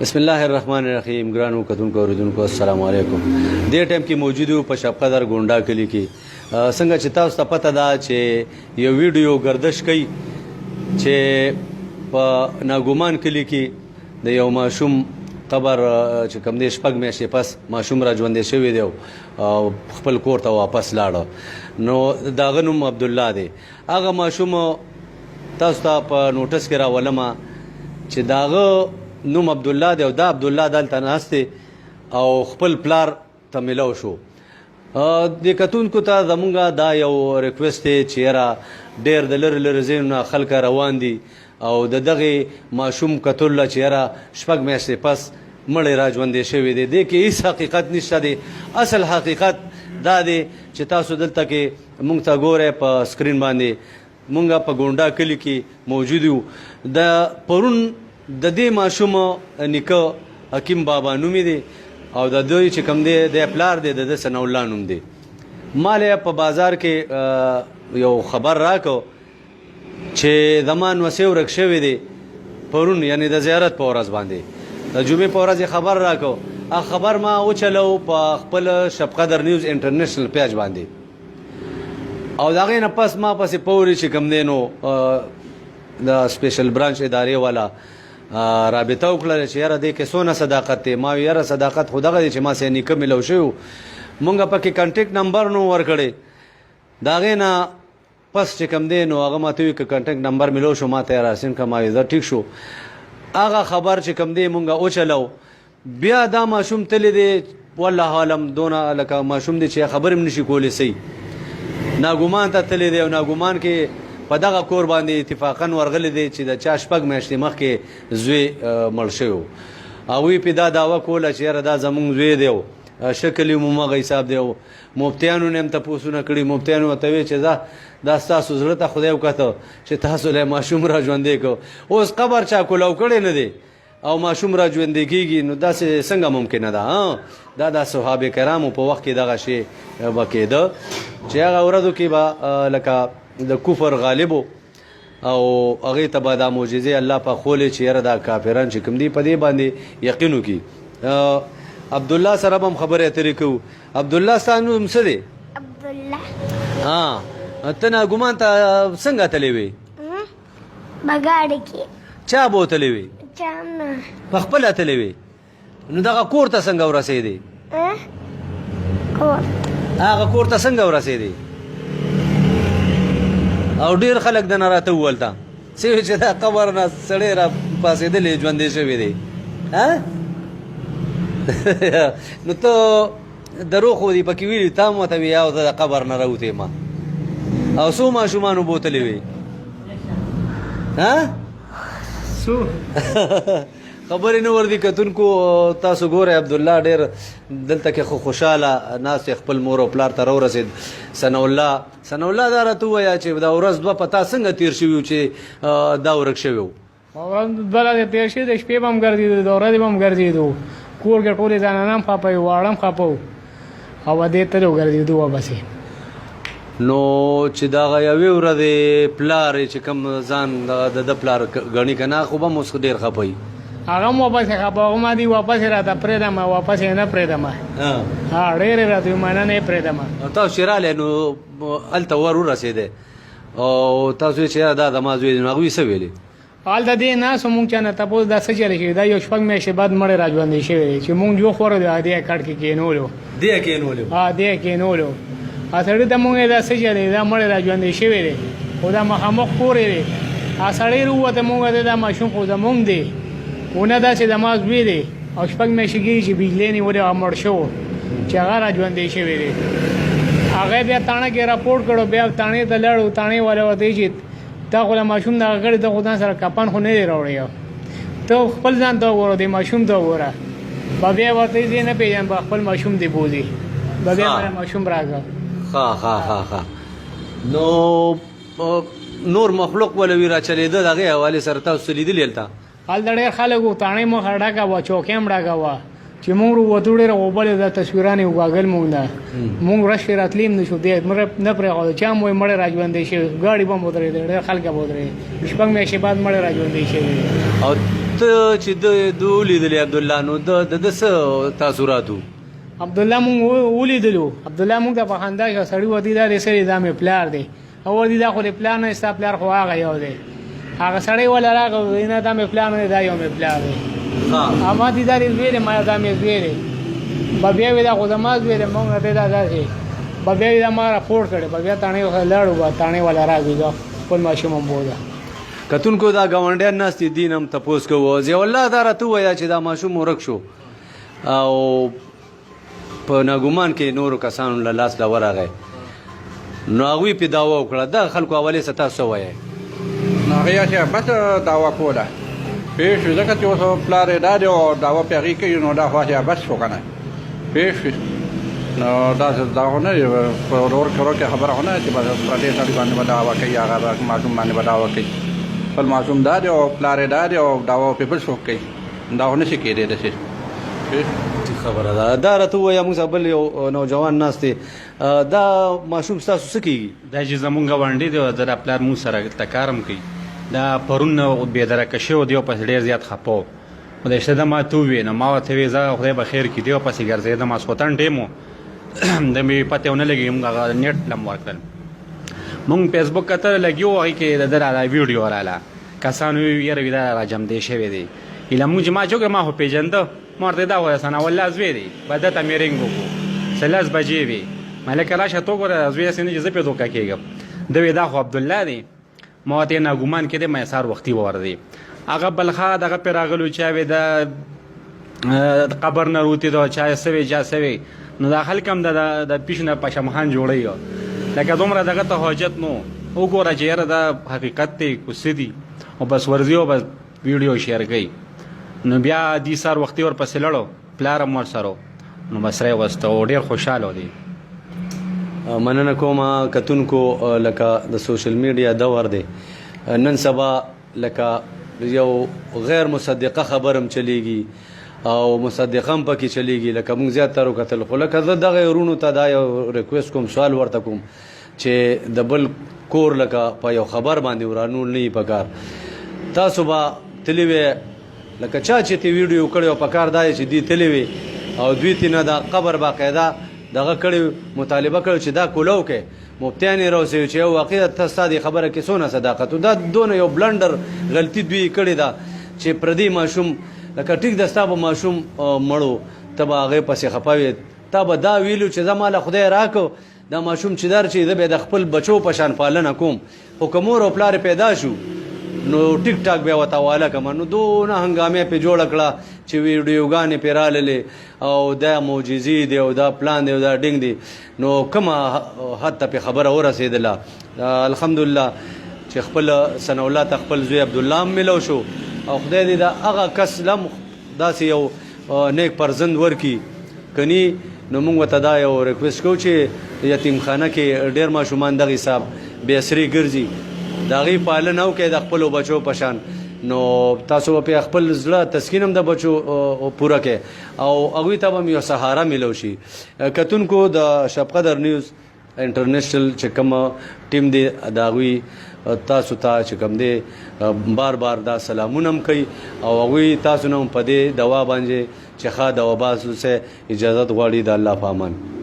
بسم الله الرحمن الرحیم. ګرانو کتونکو اوریدونکو السلام علیکم. دې ټایم کې موجود یو په شب قدر ګونډا کلی کې څنګه چې تاسو ته پته ده چې یو ویډیو گردش کوي چې په ناګومان کلی کې د یو ماشوم قبر چې کوم دی شپږ میاشتې پس ماشوم را ژوندی شوی دی او خپل کور ته واپس لاړه. نو د هغه نوم عبدالله دی. هغه ماشوم تاسو ته په نوټس کې راولم چې د هغه نوم عبدالله دی او دا عبدالله دلته ناست دی او خپل پلار ته ملو شو. د کتونکو ته زمونږ دا یو ریکویسټ دی چې یاره ډېر د لرې لرې ځایونو نه خلک روان دي او د دغې ماشوم کتلو چې یاره شپږ میاشتې پس مړی را ژوندی شوی دی. دې کې هېڅ حقیقت نشته دی. اصل حقیقت دا دی چې تاسو دلته کې مونږ ته ګورئ په سکرین باندې مونږ په ګونډا کلي کې موجود یو. د پرون د دې ماشوم نیکه حکیم بابا نومې دی او د دوی چې کوم دی د پلار دی د ثناء الله نوم دی. مال په بازار کې یو خبر راکو چې زمان وسې ورک شوی دی پرون، یعنی د زیارت په ورځ باندې د جمعې په ورځ خبر راکو. هغه خبر ما وچلو په خپل شب قدر نیوز انټرنیشنل پیج باندې او د هغې نه پس ما پسې پورې چې کوم دی نو د سپیشل برانچ ادارې والا رابطه وکړله چې یاره دې کې څونه صداقت دی. ما یاره صداقت خو دغه دی چې ما سره نیکه ملو شوی و. مونږ پکې کنټیکټ نمبر نو ورکړی. د هغې نه پس چې کوم دی نو هغه ماته وایي که کنټیکټ نمبر ملو شو ما ته یې راسین کړه. ما وایي زه ټیک شو. هغه خبر چې کوم دی مونږ وچلو. بیا دا ماشوم تللی دی والله عالم دونه لکه ماشوم دی چې خبر هم نشي کولی صحیح. ناګومان ته تللی دی او ناګومان کې په دغه کور باندې اتفاقا ورغلی دی چې د چا شپږ میاشتې مخکې زوی مړ شوی و. هغوی پې دا دعوه کوله چې یاره دا زمونږ زوی دی او شکل یې مو مغه حساب دی او مفتیانو نه هم تپوسونه کړي. مفتیانو ورته ویل چې دا ستاسو زړه ته خدای وکته چې تاسو له ماشوم را ژوندی کو. اوس قبر چا کولاو کړی نه دی او ماشوم را ژوندی کېږي نو داسې څنګه ممکنه ده؟ دا د صحابه کرامو په وخت کې دغه شی به کېده چې هغه ورځو کې به لکه د کفر غالب او هغې ته به دا معجزې الله په خولې چې یاره دا کافران چې کوم دي په دې باندې یقین وکړي. عبدالله سره به هم خبرې اترې کوو. عبدالله ستا نوم څه دی؟ عبدالله. ته ناګومان ته څنګه تللی وې؟ په ګاډي کې. چا بوتلی وې؟ چا نه. په خپله تللی وې؟ نو دغه کور ته څنګه ورسېدې؟ کور. هغه کور ته څنګه ورسېدې؟ او ډیر خلک دنه راته وویل تا چې دا قبر نه سړی را پاسېدلی ژوندی شوی دی. نو ته دروغ خو دې پکې ویلي تا ماته وایي او زه د قبر نه راوتې ما او څو ماشومانو بوتلې وې؟ څو خبرې نه ورځي. کتونکو تاسو ګورئ عبدالله ډېر دلته کې خو خوشحاله ناست خپل مور او پلار ته راورسېد. ثناء الله دا راته ووایه چې دا ورځ دوه په تا څنګه تېر شوي وو چې دا ورک شوی و؟ ورځ دوه ورځې تېر شوي د شپې به هم ګرځېدو د ورځې به هم ګرځېدو. کور کې ټولې زنانه هم خفه وو واړه هم خفه وو او دې تلې وګرځېدو وبسې. نو چې دغه یوې ورځې پلار چې کوم ځان د ده پلار ګڼي که نه خو به هم اوس ډېر خفه وي. هغه هم واپس خفه هغه ما دي واپس راته پرېږدم واپس یې نه پرېږدم. ډېرې راته وي ما نه یې پرېږدم. تاسو چې راغلی نو هلته ورسېدی او تاسو چې دا زما زوی دی نو هغوی څه ویلې؟ هلته دې ناست وو مونږ چا نه تپوس دا څه چلی شوي دا یو شپږ میاشتې بعد مړی را ژوندی شوی دی چې مونږ جو خور دی دې کټ کې کېنولو. دې کېنولو؟ دې کېنولو. سړي ته مونږ دا څه چلی دا مړی را ژوندی شوی دی خو دا مخامخ کور یې دی. سړی راووته مونږ دا ماشوم خو زمونږ دی ونه داسې زما زوی دی او شپږ میاشتې کېږي چې بجلۍ نیولې او مړ شو چې هغه را ژوندی شوی دی. هغه بیا تاڼه کې راپورټ کړو. بیا تاڼې ته لاړو. تاڼې والا ورته وایي چې تا خو له ماشوم دغه کړی ته خو ځان سره کپن خو نه دی راوړی ته خپل ځان ته وګوره دې ماشوم ته وګوره. به بیا ورته وایي زه نه پېژنم به خپل ماشوم دې بوځي. به بیا مله ماشوم راکړه. نو نور مخلوق ولا وی را چلېده د هغې حوالې سره تاسو لیدلي هلته؟ هلته ډېر خلک وو. تاڼې مخه ډکه وه چوکۍ هم ډکه وه چې مونږ ووتو ډېره غوبلې دا تصویران یې وګاګل مونږ ده مونږ رش پې راتلی هم نه شو دی نه پرېښودو چا هم وایي مړی را ژوندی شوی ګاډي به هم ودرېدی ډېر خلک به ودرېدي شپږ میاشتې بعد مړی را ژوندی شوی. او ته چې د ولیدلې عبدالله نو د څه تاثراتو عبدالله مونږ ولیدلو عبدالله مونږ ته په خندا شو سړی ودی دا د سړي دا مې پلار دی او ودی دا خو د پلار نه ستا پلار خو هغه یو دی هغه سړی ولا راغی نه دا مې پلار نه دا یو مې پلار دی اما دي دا زوی دی ما دا مې زوی دی بیا وی دا خو زما زوی دی مونږ ته دا داسې بیا دا ما راپورټ کړی بیا تاڼې لاړو تاڼې والا راغی دا خپل ماشوم هم بوده کتونکو دا ګاونډیان ناست دین هم تپوس کوو ضیاء الله دا راته ووایه چې دا ماشوم ورک شو او په ناګومان کې نورو کسانو له لاس له ورغی نو هغوی پې دعوا وکړه دا خلکو حوالې څه تاسو څه وایئ نو هغې چې بس دعوا کوله پېښ شو ځکه چې اوس پلار یې دا دی او دعوا پې هغې کوي نو دا خو چې بس شو که نه پېښ شو نو دا خو نه دی په ورور کړو کې خبره خو نه ده چې بس پردې سړي باندې به دعوا کوي هغه ماشوم باندې به دعوا کوي خپل ماشوم دا دی او پلار یې دا دی او دعوا پې بل څوک کوي دا خو نشي کېدی داسې خبره ده دا راته ووایه موږ بل یو نوجوان ناست دی دا ماشوم ستاسو څه کېږي دا چې زمونږ ګاونډی دی او د پلار مونږ سره تکارم کوي دا پرون بېدرکه شوی دی او پسې ډېر زیات خفه و خو د اشته ده ما ته وویې نو ما ورته ویې زه خدای به خیر کړي دی او پسې ګرځېدم ماسخوتن ټیم و د مې پته ونه لګي موږ هغه نیټ لم ورکړل مونږ فیسبوک کتل لګي و هغې کې د ده را ویډیو راله کسانو یاره وي دا را جمدې شوی دی ایله مونږ چې ما چې وکړه ما خو پېژنده ما ورته دا وویل ثناءالله زوی دی به ده ته مې رینګ وکړو څه 10 بجې وې ما لکه راشه ته وګوره زوی هسې نه چې زه پرې دوکه کېږم ده وی دا خو عبدالله دی ما ورته ناګومان کې دی ما سهار وختي به ور دی هغه بلخا دغه پې راغلو چا وې د قبر نه روتې ده چا سوی چا سوی نو دا خلک هم د پیش نه پشمخان جوړوي لکه دومره دغه ته حاجت نو وګوره چې یاره دا حقیقت دی که څه دي او بس ورځي او بس ویډیو شیر کوي نو بیا دې سهار وختي ورپسې لړو پلار هم ورسره نو بس راوسته او ډېر خوشحاله دی مننه کوم کتونکو لکه د سوشل میډیا دور دی نن سبا لکه یو غیر مصدقه خبر هم چلیږي او مصدقه هم پکې چلیږي لکه موږ زیاتره وکتل خو لکه زه دغه ورونو ته دا یو ریکویسټ کوم سوال ورته کوم چې د بل کور لکه په یو خبر باندې ورانول نه وي پکار تاسو به تللی وې لکه چا چې تی ویډیو کړی او پکار دا چې دی تللی وي او دوی تی نه دا قبر باقاعده دغه کړی مطالبه کړی چې دا کولو کې مفتیان یې راوسوي چې یو واقعا ته ستا دې خبره کې څونه صداقت دا دونه یو بلنډر غلطي دوی کړې ده چې پردي ماشوم لکه ټیک د ستا به ماشوم مړو ته به هغې پسې خفه وې تا به دا ویلو چې زه ماله خدای راکړو دا ماشوم چې در چې زه به د خپل بچو په شان پالنه کوم خو که مور او پلار پیدا شو نو ټیک ټاک بیا ورته واله کړم نو دونه هنګامې پې جوړه کړه چې ویډیوګانې پې راللې او دا معجزې دی او دا پلان دی او دا ډینګ دی نو کومه حد ته پې خبره ورسېدله الحمدلله چې خپل ثناءالله ته خپل زوی عبدالله هم میلو شو او خدای دې دا هغه کس لم داسې یو نیک پرزند ورکي کني نو موږ ورته دا یو ریکویسټ کوو چې یتیمخانه کې ډېر ماشومان دغه حساب بې اسرې ګرځي د هغې پالنه وکړئ د خپلو بچو په شان نو تاسو به پې خپل زړه تسکین هم د بچو پوره کړئ او هغوی ته به هم یو سهاره میلو شي کتونکو د شب قدر نیوز انټرنیشنل چې کوم ټیم دی د هغوی تاسو ته چې کوم دی بار بار دا سلامونه هم کوي او هغوی تاسو نه هم په دې دوا باندې چې ښه د وبا اجازت غواړي د الله په امان